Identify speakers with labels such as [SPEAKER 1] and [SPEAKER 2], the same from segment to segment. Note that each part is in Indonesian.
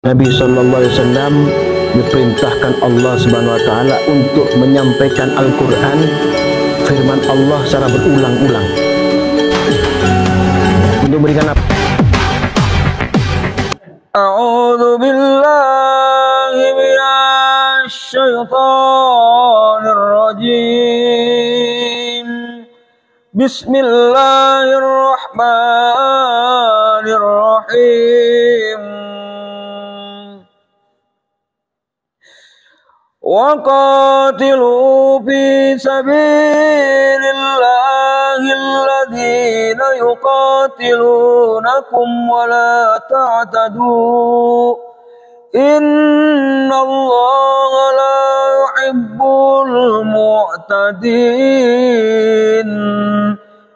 [SPEAKER 1] Nabi Sallallahu Alaihi Wasallam diperintahkan Allah Subhanahu Wa Taala untuk menyampaikan Al-Quran, firman Allah secara berulang-ulang. Untuk berikan apa? A'udzu billahi minasy syaithanir rajim. Bismillahirrahmanirrahim. وَقَاتِلُوا فِي سَبِيلِ اللَّهِ الَّذِينَ يُقَاتِلُونَكُمْ وَلَا تَعْتَدُوا إِنَّ اللَّهَ لَا يُحِبُّ الْمُعْتَدِينَ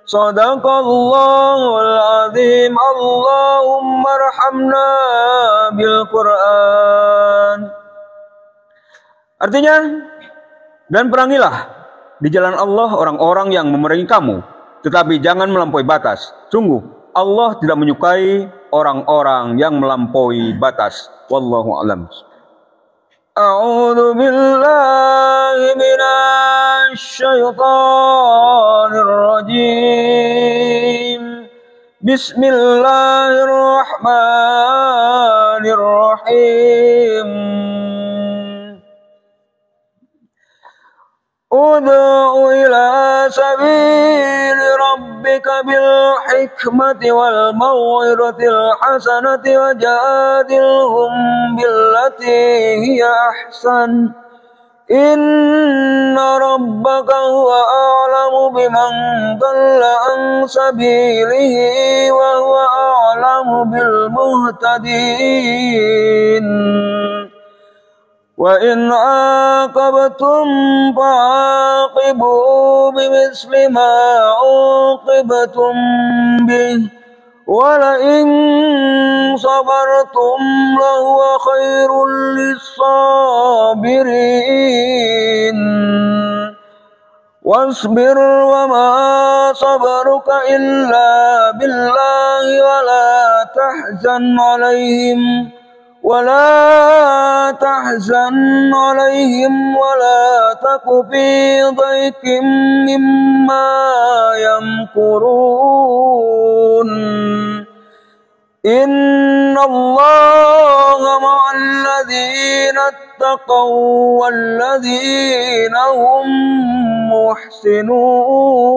[SPEAKER 1] صدق الله العظيم اللهم ارحمنا بالقرآن. Artinya, dan perangilah di jalan Allah orang-orang yang memerangi kamu, tetapi jangan melampaui batas. Sungguh, Allah tidak menyukai orang-orang yang melampaui batas. Wallahu a'lam. A'udzu billahi minasy syaithanir rajim. Bismillahirrahmanirrahim. Ud'u ila sabili rabbika bil hikmati wal mau'izatil hasanati wajadilhum billati hiya ahsan. Inna rabbaka huwa a'lamu biman dhalla an sabilihi wa huwa a'lamu bil muhtadin. Wa in 'aqabtum fa'aqibu bimithli ma 'uqibtum bih wa la in sabartum lahuwa khairul lis-sabirin. Wasbir wa ma sabruka illa billahi wa la tahzan 'alaihim ولا تحزن عليهم ولا تك في ضيق مما يمكرون إن الله مع الذين اتقوا والذين هم محسنون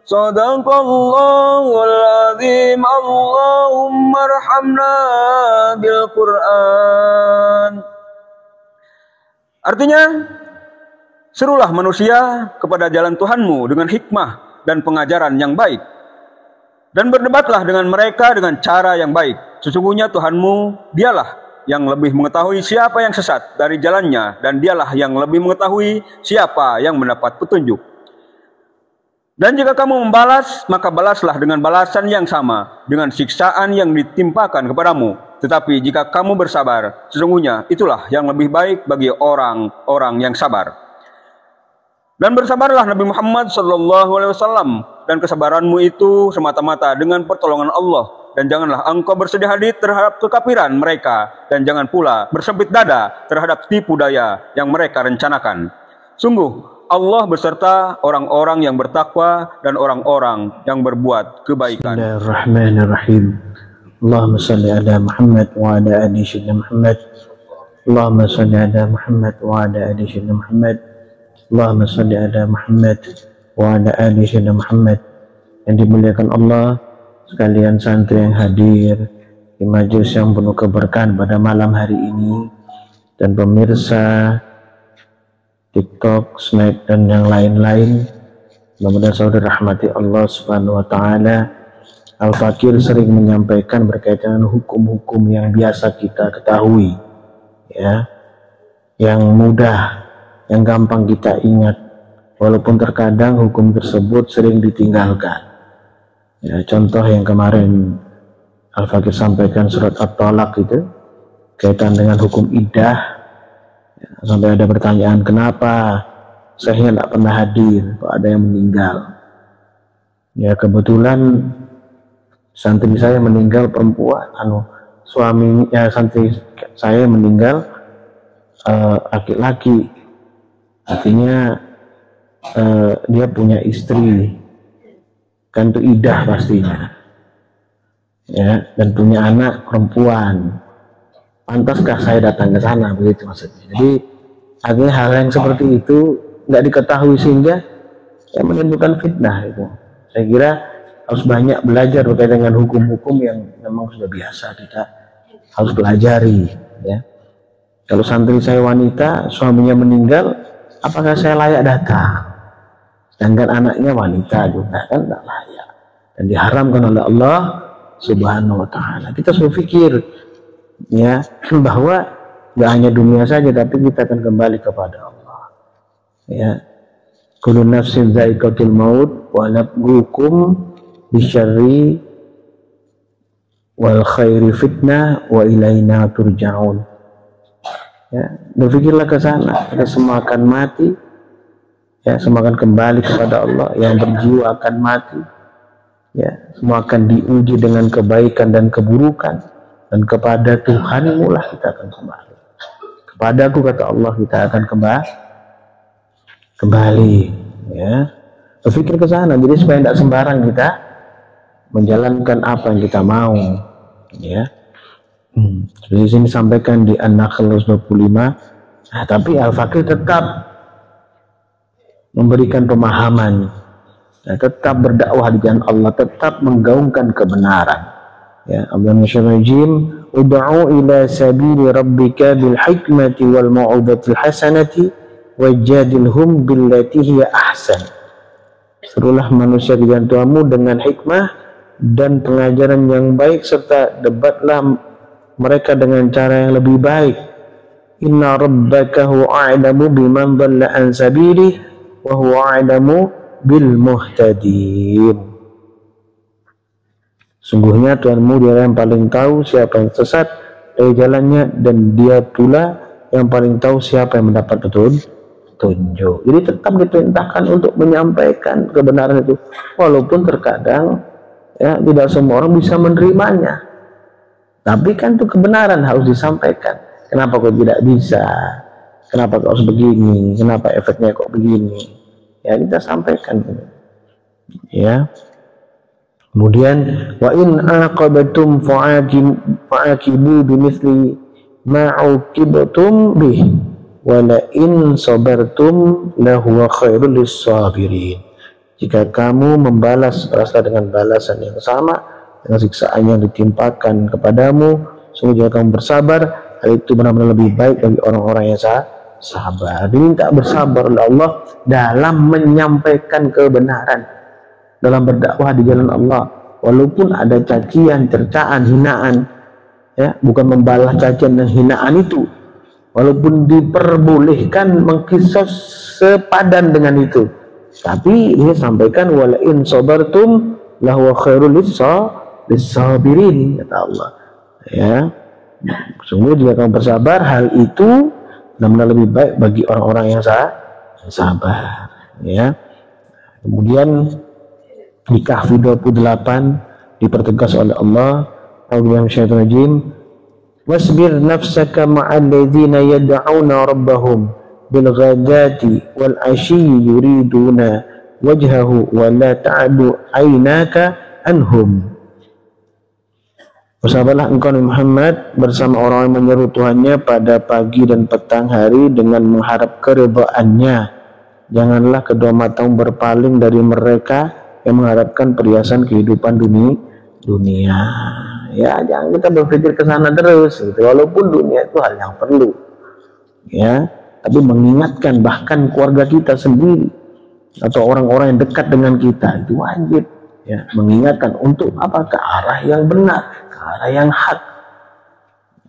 [SPEAKER 1] Sadaqallahul azim. Allahumma arhamna bil Qur'an. Artinya, serulah manusia kepada jalan Tuhanmu dengan hikmah dan pengajaran yang baik. Dan berdebatlah dengan mereka dengan cara yang baik. Sesungguhnya Tuhanmu, dialah yang lebih mengetahui siapa yang sesat dari jalannya, dan dialah yang lebih mengetahui siapa yang mendapat petunjuk. Dan jika kamu membalas, maka balaslah dengan balasan yang sama, dengan siksaan yang ditimpakan kepadamu. Tetapi jika kamu bersabar, sesungguhnya itulah yang lebih baik bagi orang-orang yang sabar. Dan bersabarlah Nabi Muhammad SAW, dan kesabaranmu itu semata-mata dengan pertolongan Allah. Dan janganlah engkau bersedih hati terhadap kekafiran mereka, dan jangan pula bersempit dada terhadap tipu daya yang mereka rencanakan. Sungguh, Allah beserta orang-orang yang bertakwa dan orang-orang yang berbuat kebaikan.
[SPEAKER 2] Bismillahirrahmanirrahim. Allahumma salli ala Muhammad wa ala ali sayyidina Muhammad. Allahumma salli ala Muhammad wa ala ali sayyidina Muhammad. Allahumma salli ala Muhammad wa ala ali sayyidina Muhammad. Yang dimuliakan Allah sekalian santri yang hadir di majelis yang penuh keberkahan pada malam hari ini, dan pemirsa TikTok, Snap, dan yang lain-lain. Mudah-mudahan saudara rahmati Allah Subhanahu wa Ta'ala. Al-Fakir sering menyampaikan berkaitan dengan hukum-hukum yang biasa kita ketahui, ya, yang mudah, yang gampang kita ingat, walaupun terkadang hukum tersebut sering ditinggalkan. Ya, contoh yang kemarin Al-Fakir sampaikan surat At-Talaq itu kaitan dengan hukum iddah. Sampai ada pertanyaan, kenapa saya tidak pernah hadir kok ada yang meninggal. Ya, kebetulan santri saya meninggal perempuan, suaminya santri saya meninggal laki-laki, artinya dia punya istri, kan itu idah pastinya, ya, dan punya anak perempuan. Pantaskah saya datang ke sana, begitu maksudnya. Jadi akhirnya hal yang seperti itu nggak diketahui sehingga menimbulkan fitnah itu. Saya kira harus banyak belajar berkaitan dengan hukum-hukum yang memang sudah biasa kita harus pelajari, ya. Kalau santri saya wanita, suaminya meninggal, apakah saya layak datang? Sedangkan anaknya wanita juga, kan tidak layak dan diharamkan oleh Allah Subhanahu wa Ta'ala. Kita harus berpikir, ya, bahwa nggak hanya dunia saja, tapi kita akan kembali kepada Allah, ya. Kullu nafsin dha'iqatul maut wa nabluukum bisyarri wal khairi fitnah wa ilaina turja'un. Ya, berpikirlah ke sana, kita semua akan mati, ya, semua akan kembali kepada Allah. Yang berjiwa akan mati, ya, semua akan diuji dengan kebaikan dan keburukan, dan kepada Tuhanmu lah kita akan kembali. Kepadaku, kata Allah, kita akan kembali, ya. Berpikir ke sana, jadi supaya tidak sembarang kita menjalankan apa yang kita mau, ya. Di sini sampaikan di An-Nahl 25. Nah, tapi Al-Faqih tetap memberikan pemahaman, ya, tetap berdakwah di jalan Allah, tetap menggaungkan kebenaran, ya. Abdul Musyarrajim, ud'u ila sabili rabbika bil hikmati wal mau'udatil hasanati wajadilhum billati hiya ahsan. Serulah manusia di jalan Tuhanmu dengan hikmah dan pengajaran yang baik, serta debatlah mereka dengan cara yang lebih baik. Inna rabbaka huwa a'lamu biman dhalla an sabilihi wa huwa a'lamu bil muhtadin. Sungguhnya Tuhanmu dia yang paling tahu siapa yang sesat dari jalannya, dan dia pula yang paling tahu siapa yang mendapat petunjuk. Jadi tetap diperintahkan untuk menyampaikan kebenaran itu, walaupun terkadang, ya, tidak semua orang bisa menerimanya. Tapi kan itu kebenaran harus disampaikan. Kenapa kok tidak bisa? Kenapa kok harus begini? Kenapa efeknya kok begini? Ya, kita sampaikan, ya. Kemudian wa in aqabatum fa'aqibu bimithli ma uqibtum bih wa la in sabartum lahu khairul lis-sabirin. Jika kamu membalas, balaslah dengan balasan yang sama dengan siksaan yang ditimpakan kepadamu. Sungguh jika kamu bersabar, hal itu benar-benar lebih baik bagi orang-orang yang sabar. Diminta bersabar oleh Allah dalam menyampaikan kebenaran, dalam berdakwah di jalan Allah, walaupun ada cacian, cercaan, hinaan, ya, bukan membalas cacian dan hinaan itu, walaupun diperbolehkan mengkisos sepadan dengan itu, tapi dia sampaikan wala in sabartum lahu khairul lis-sabirin, kata Allah, ya. Sungguh jika kamu bersabar, hal itu benar-benar lebih baik bagi orang-orang yang sabar, ya. Kemudian di Kahfi 28 dipertegas oleh Allah, A'udzubillahi wasbir nafsaka ma'al ladzina yad'una rabbahum bil ghadati wal 'ashyi yuriduna wajhahu wa la ta'du 'ainaka anhum. Bersabarlah engkau Muhammad bersama orang yang menyeru Tuhannya pada pagi dan petang hari dengan mengharap keridhaannya. Janganlah kedua matamu berpaling dari mereka yang mengharapkan perhiasan kehidupan dunia. Ya, jangan kita berpikir ke sana terus, gitu. Walaupun dunia itu hal yang perlu, ya, tapi mengingatkan bahkan keluarga kita sendiri atau orang-orang yang dekat dengan kita itu wajib, ya, mengingatkan untuk apa, ke arah yang benar, ke arah yang hak,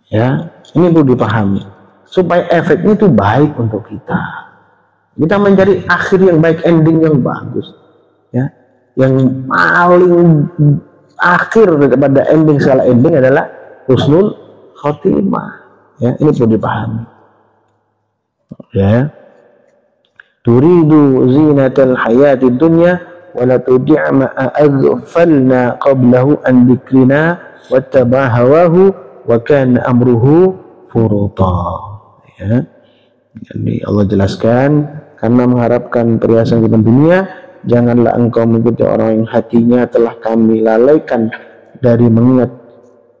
[SPEAKER 2] ya. Ini perlu dipahami supaya efeknya itu baik untuk kita mencari akhir yang baik, ending yang bagus, ya. Yang paling akhir daripada ending, segala ending adalah husnul khotimah, ya. Ini perlu dipahami, ya. Turidu zinatal hayati dunya wala tudi'ma aghfalna qablahu an dzikrina wattaba'a hawahu wa kana amruhu furuta. Ya. Jadi Allah jelaskan, karena mengharapkan perhiasan di dunia, janganlah engkau mengikuti orang yang hatinya telah kami lalaikan dari mengingat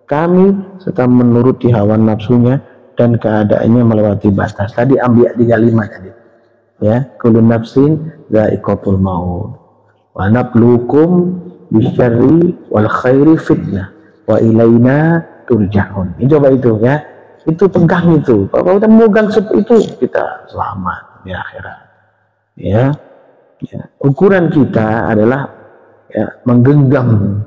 [SPEAKER 2] kami serta menuruti hawa nafsunya dan keadaannya melewati batas. Tadi Anbiya 35 tadi. Ya, kullu nafsin dha'iqatul maut. Wa nabluukum bisyarri wal khairi fitnah wa ilaina turja'un. Ini coba itu ya. Itu pegang itu. Kalau kita memegang itu, kita selamat di akhirat. Ya. Ya. Ukuran kita adalah ya, menggenggam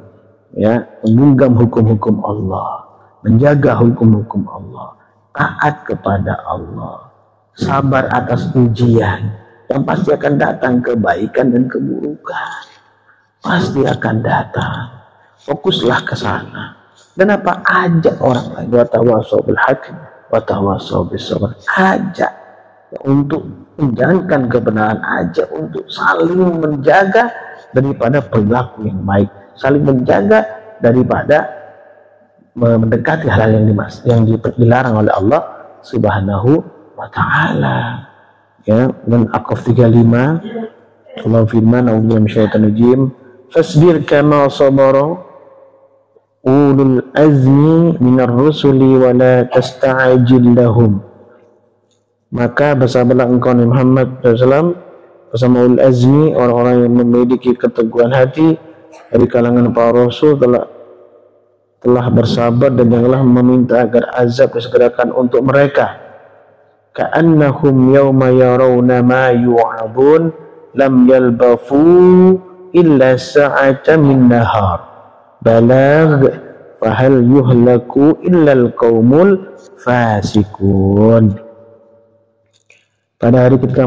[SPEAKER 2] hukum-hukum Allah, menjaga hukum-hukum Allah, taat kepada Allah, sabar atas ujian yang pasti akan datang, kebaikan dan keburukan pasti akan datang. Fokuslah ke sana. Dan apa, ajak orang lain, wa tawassaw bil haqq wa tawassaw bis sabr. Ajak untuk menjalankan kebenaran, ajak untuk saling menjaga daripada perilaku yang baik, saling menjaga daripada mendekati hal yang dilarang oleh Allah Subhanahu wa ta'ala. Ya, dan Aqaf 35 Allah firman, a'udzubillahi minasyaitonir rajim, fasbir kama sabara ulul azmi minar rusuli wa la tasta'jil lahum. Maka bersabarlah engkau Muhammad SAW bersama ulul azmi, orang-orang yang memiliki keteguhan hati dari kalangan para rasul telah bersabar, dan janganlah meminta agar azab disegerakan untuk mereka. Ka'annahum yawma yarawna ma yu'adun lam yalbafu illa sa'atan min nahar balagh fahal yuhlaku illal qaumul fasikun. Pada hari ketika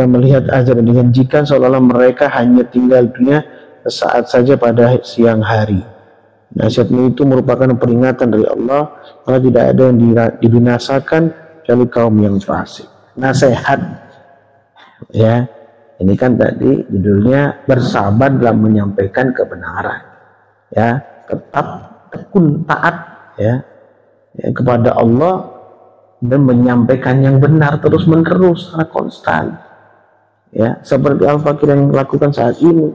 [SPEAKER 2] melihat azab yang dijanjikan, seolah-olah mereka hanya tinggal dunia sesaat saja pada siang hari. Nasihatnya itu merupakan peringatan dari Allah, karena tidak ada yang dibinasakan kecuali kaum yang fasik. Nasihat, ya, ini kan tadi judulnya bersabar dalam menyampaikan kebenaran, ya, tetap tekun taat, ya kepada Allah dan menyampaikan yang benar terus menerus secara konstan, ya, seperti Al-Fakir yang lakukan saat ini.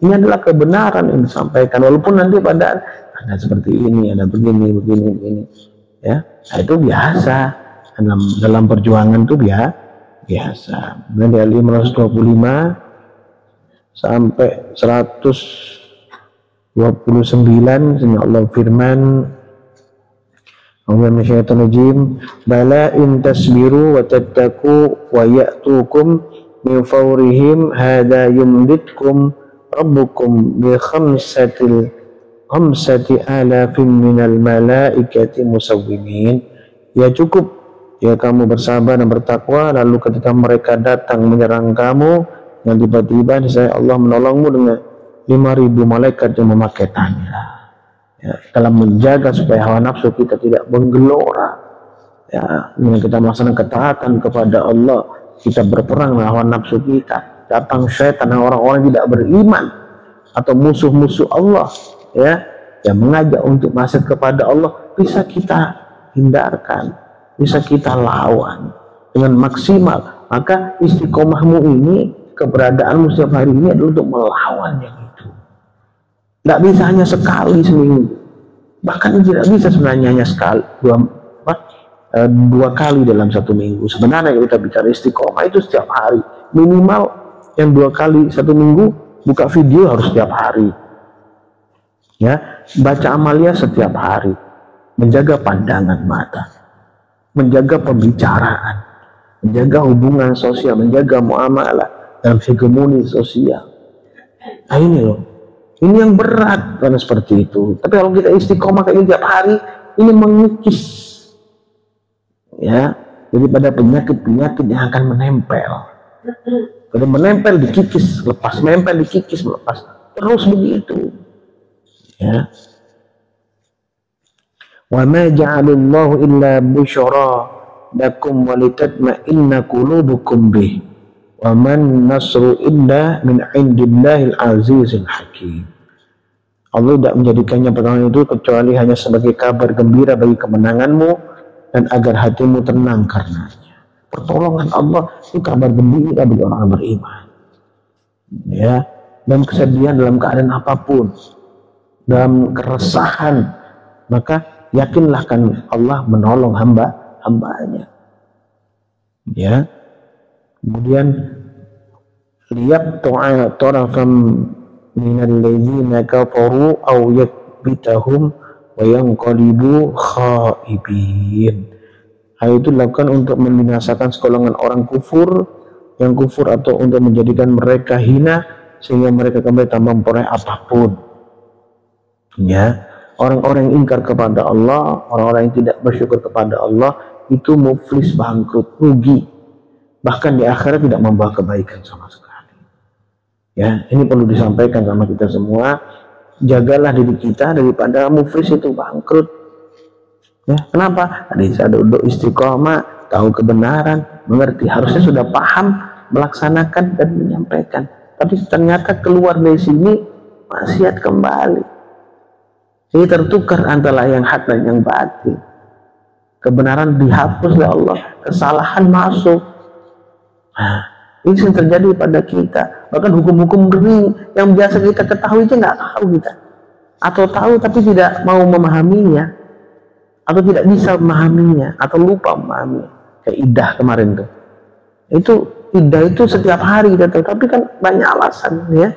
[SPEAKER 2] Ini adalah kebenaran yang disampaikan, walaupun nanti pada ada seperti ini, ada begini, ya. Nah, itu biasa dalam perjuangan itu biasa. Dan dari 525 sampai 129 Allah firman, bala in tasbiru wa tattaqu wa ya'tukum min fawrihim hadha yumditkum rabbukum bi khamsati alafin minal malaikati musawwimin. Ya cukup ya kamu bersabar dan bertakwa, lalu ketika mereka datang menyerang kamu, dan tiba-tiba saya Allah menolongmu dengan 5.000 malaikat yang memakai tanda. Ya, dalam menjaga supaya hawa nafsu kita tidak menggelora, ya, dengan kita melaksanakan ketaatan kepada Allah, kita berperang dengan hawa nafsu kita. Datang syaitan dan orang-orang tidak beriman atau musuh-musuh Allah, ya, yang mengajak untuk masuk kepada Allah, bisa kita hindarkan, bisa kita lawan dengan maksimal. Maka istiqomahmu ini, keberadaanmu setiap hari ini adalah untuk melawan yang itu. Tidak bisa hanya sekali seminggu, bahkan tidak bisa sebenarnya hanya dua kali dalam satu minggu. Sebenarnya kita bicara istiqomah itu setiap hari, minimal yang 2 kali satu minggu. Buka video harus setiap hari, ya, baca amalia setiap hari, menjaga pandangan mata, menjaga pembicaraan, menjaga hubungan sosial, menjaga muamalah dalam hegemoni sosial. Nah ini loh, ini yang berat karena seperti itu. Tapi kalau kita istiqomah kayak tiap hari, ini mengikis, ya, daripada penyakit-penyakit yang akan menempel. Kalau menempel dikikis, lepas, menempel dikikis, melepas, terus begitu, ya. Wa ma ja'alallahu illa busyara lakum wa litatma'inna qulubukum bih wa man nasru illa min indillahil azizil hakim. Allah tidak menjadikannya pertolongan itu kecuali hanya sebagai kabar gembira bagi kemenanganmu dan agar hatimu tenang karenanya. Pertolongan Allah itu kabar gembira bagi orang beriman. Ya, dalam kesedihan, dalam keadaan apapun, dalam keresahan, maka yakinlah kan Allah menolong hambanya. Ya, kemudian lihat tarafam minal ladzina kafaru aw yakbitahum wa yanqalibu khaibin. Hal itu dilakukan untuk membinasakan segolongan orang kufur yang kufur atau untuk menjadikan mereka hina sehingga mereka kembali tanpa memperoleh apapun. Ya, orang-orang yang ingkar kepada Allah, orang-orang yang tidak bersyukur kepada Allah itu muflis, bangkrut, rugi. Bahkan di akhirat tidak membawa kebaikan sama sekali. Ya, ini perlu disampaikan sama kita semua. Jagalah diri kita daripada muflis itu bangkrut. Ya, kenapa? Tadi saya duduk istiqomah, tahu kebenaran, mengerti, harusnya sudah paham, melaksanakan dan menyampaikan. Tapi ternyata keluar dari sini maksiat kembali. Ini tertukar antara yang hak dan yang batin. Kebenaran dihapus oleh Allah, kesalahan masuk. Nah, ini yang terjadi pada kita. Bahkan hukum-hukum yang biasa kita ketahui aja nggak tahu kita, atau tahu tapi tidak mau memahaminya, atau tidak bisa memahaminya, atau lupa memahaminya. Kayak iddah kemarin tuh. Itu iddah itu setiap hari kita tahu, tapi kan banyak alasan ya.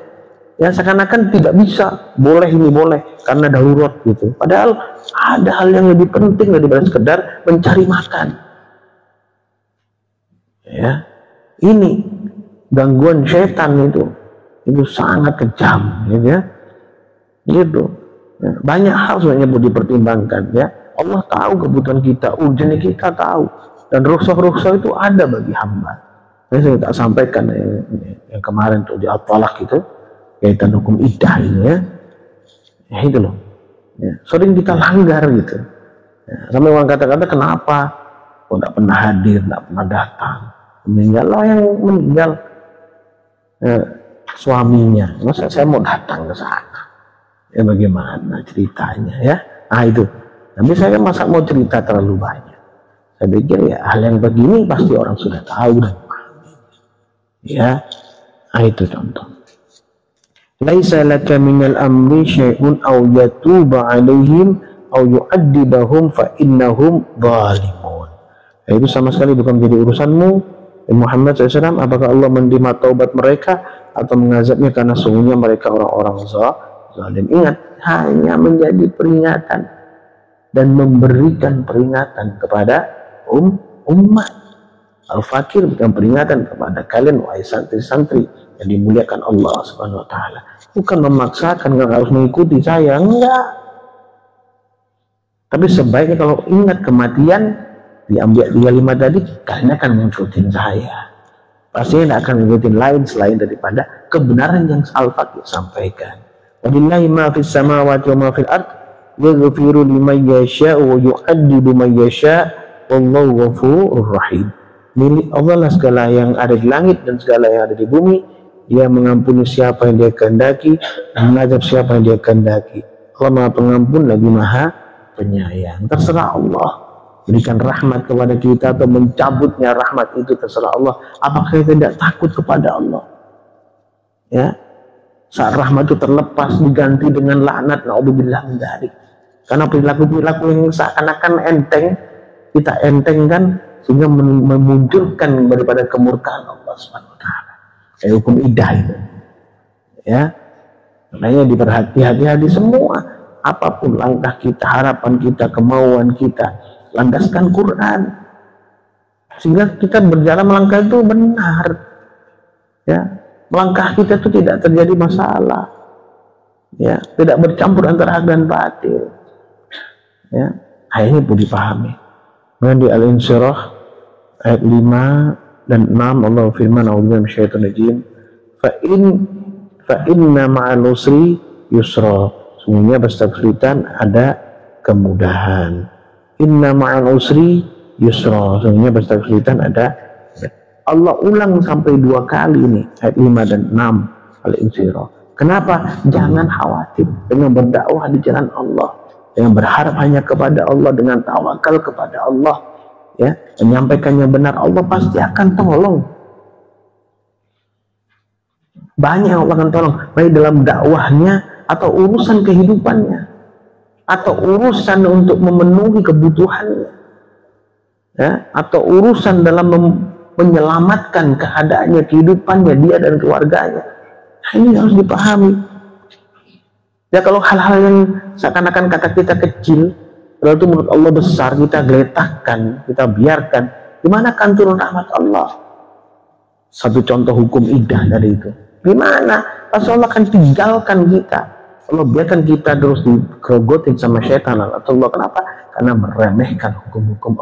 [SPEAKER 2] Ya seakan-akan tidak bisa, boleh ini boleh karena darurat gitu. Padahal ada hal yang lebih penting daripada sekedar mencari makan. Ya, ini gangguan setan itu sangat kejam, gitu ya. Gitu. Ya, banyak hal sebenarnya perlu dipertimbangkan ya. Allah tahu kebutuhan kita, urgennya kita tahu, dan rukhsah-rukhsah itu ada bagi hamba. Saya tak sampaikan yang kemarin tuh di At-Talaq itu. Kaitan hukum iddah ini ya, itu loh. Ya, sering kita langgar gitu. Ya, sampai orang kata-kata kenapa? Oh, tidak pernah hadir, tidak pernah datang. Meninggal lah yang meninggal suaminya. Masa saya mau datang ke sana? Ya bagaimana ceritanya ya? Nah itu. Tapi saya masa mau cerita terlalu banyak. Saya pikir ya hal yang begini pasti orang sudah tahu dan paham. Ya, nah itu contoh. Laisa laka minal amri syai'un aw yatuba 'alaihim aw yu'adzibahum fa innahum zalimun. Itu sama sekali bukan menjadi urusanmu Muhammad SAW, apakah Allah menerima taubat mereka atau mengazabnya karena sungguhnya mereka orang-orang zalim. Ingat, hanya menjadi peringatan dan memberikan peringatan kepada umat. Al-Fakir bukan peringatan kepada kalian wahai santri-santri yang dimuliakan Allah Subhanahu wa taala. Bukan memaksakan nggak harus mengikuti saya, enggak. Tapi sebaiknya kalau ingat kematian diambil 35 tadi, kalian akan mengikuti saya. Pastinya tidak akan mengikuti lain selain daripada kebenaran yang Al-Fakir sampaikan. Wabillahi ma fis samawati wa ma fil ard yaghfiru liman yasha wa yu'adzibu man yasha wallahu ghafurur rahim. Milik Allah lah segala yang ada di langit dan segala yang ada di bumi. Dia mengampuni siapa yang dia kehendaki dan mengazab siapa yang dia kehendaki. Allah Maha Pengampun lagi Maha Penyayang. Terserah Allah berikan rahmat kepada kita atau mencabutnya rahmat itu, terserah Allah. Apakah kita tidak takut kepada Allah? Ya, saat rahmat itu terlepas diganti dengan laknat, naudzubillah min dzalik. Karena perilaku-perilaku yang seakan-akan enteng kita entengkan sehingga memunculkan daripada kemurkaan Allah Subhanahu wa taala. Kayak hukum iddah itu. Ya. Makanya hati-hati semua. Apapun langkah kita, harapan kita, kemauan kita, landaskan Quran. Sehingga kita berjalan melangkah itu benar. Ya. Melangkah kita itu tidak terjadi masalah. Ya, tidak bercampur antara hak dan batil. Ya. Ini perlu dipahami. Kemudian di Al-Insyirah ayat 5 dan 6 Allah firman, a'udzubillahi minasyaitonir rajim, fa inna ma'al usri yusra. Sungguhnya beserta kesulitan ada kemudahan. Inna ma'al usri yusra. Sungguhnya beserta kesulitan ada. Allah ulang sampai 2 kali ini ayat 5 dan 6 Al-Insyirah. Kenapa? Jangan khawatir dengan berdakwah di jalan Allah, dengan berharap hanya kepada Allah, dengan tawakal kepada Allah, ya, menyampaikan yang benar, Allah pasti akan tolong. Banyak yang Allah akan tolong, baik dalam dakwahnya atau urusan kehidupannya atau urusan untuk memenuhi kebutuhannya, ya, atau urusan dalam menyelamatkan keadaannya, kehidupannya dia dan keluarganya. Nah, ini harus dipahami. Ya, kalau hal-hal yang seakan-akan kata kita kecil, kalau itu menurut Allah besar, kita geletakkan, kita biarkan, gimana akan turun rahmat Allah? Satu contoh hukum iddah dari itu, gimana? Rasulullah akan tinggalkan kita, Allah biarkan kita terus dikerogotin sama syaitan atau Allah. Kenapa? Karena meremehkan hukum-hukum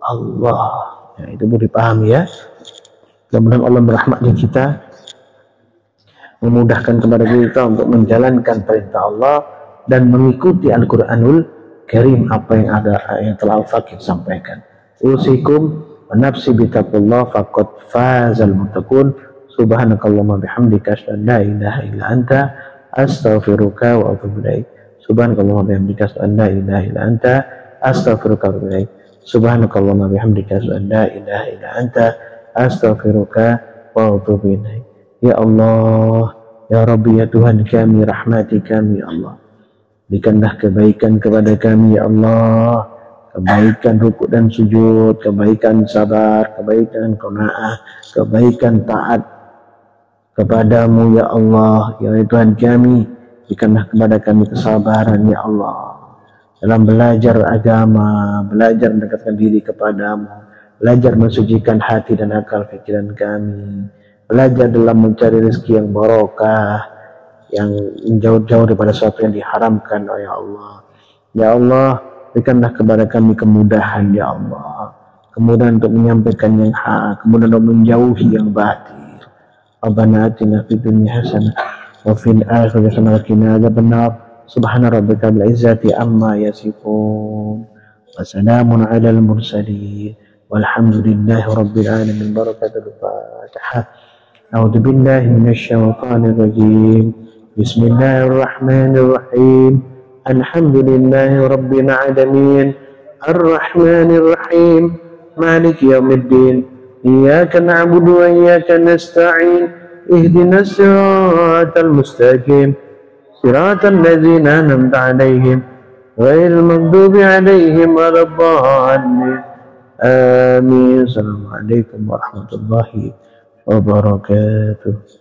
[SPEAKER 2] Allah. Ya, itu boleh dipahami ya. Mudah-mudahan Allah merahmati kita, memudahkan kepada kita untuk menjalankan perintah Allah dan mengikuti Al-Quranul Karim, apa yang ada yang telah Al-Fakir sampaikan. Usikum wa nafsi bitaqullah faqad fazal muttaqun. Subhanakallahumma bihamdika asyhadu an la ilaha illa anta astaghfiruka wa atubu ilaik. Subhanakallahumma bihamdika asyhadu an la ilaha illa anta astaghfiruka wa atubu ilaik. Subhanakallahumma bihamdika asyhadu an la ilaha illa anta astaghfiruka wa atubu ilaik. Ya Allah, ya Rabbi, ya Tuhan kami, rahmati kami, ya Allah. Berikanlah kebaikan kepada kami, ya Allah. Kebaikan rukuk dan sujud, kebaikan sabar, kebaikan qanaah, kebaikan taat kepadamu, ya Allah. Ya Tuhan kami, berikanlah kepada kami kesabaran, ya Allah. Dalam belajar agama, belajar mendekatkan diri kepadamu, belajar mensucikan hati dan akal pikiran kami, belajar dalam mencari rezeki yang barokah, yang jauh-jauh daripada sesuatu yang diharamkan, oh ya Allah. Ya Allah, berikanlah kepada kami kemudahan, ya Allah. Kemudahan untuk menyampaikan yang hak, kemudahan untuk menjauhi yang batil. Rabbana atina fid dunya hasanah wa fil akhirati hasanah wa qina adzabannar. Subhana rabbika bil izzati amma yasifun. Wa salamun alal mursalin. Walhamdulillahi rabbil alamin. Barakatul Fatihah. أعوذ بالله من الشيطان الرجيم بسم الله الرحمن الرحيم الحمد لله رب العالمين الرحمن الرحيم مالك يوم الدين إياك نعبد وإياك نستعين اهدنا الصراط المستقيم صراط الذين أنعمت عليهم غير المغضوب عليهم ولا الضالين آمين. السلام عليكم ورحمة الله wabarakatuh.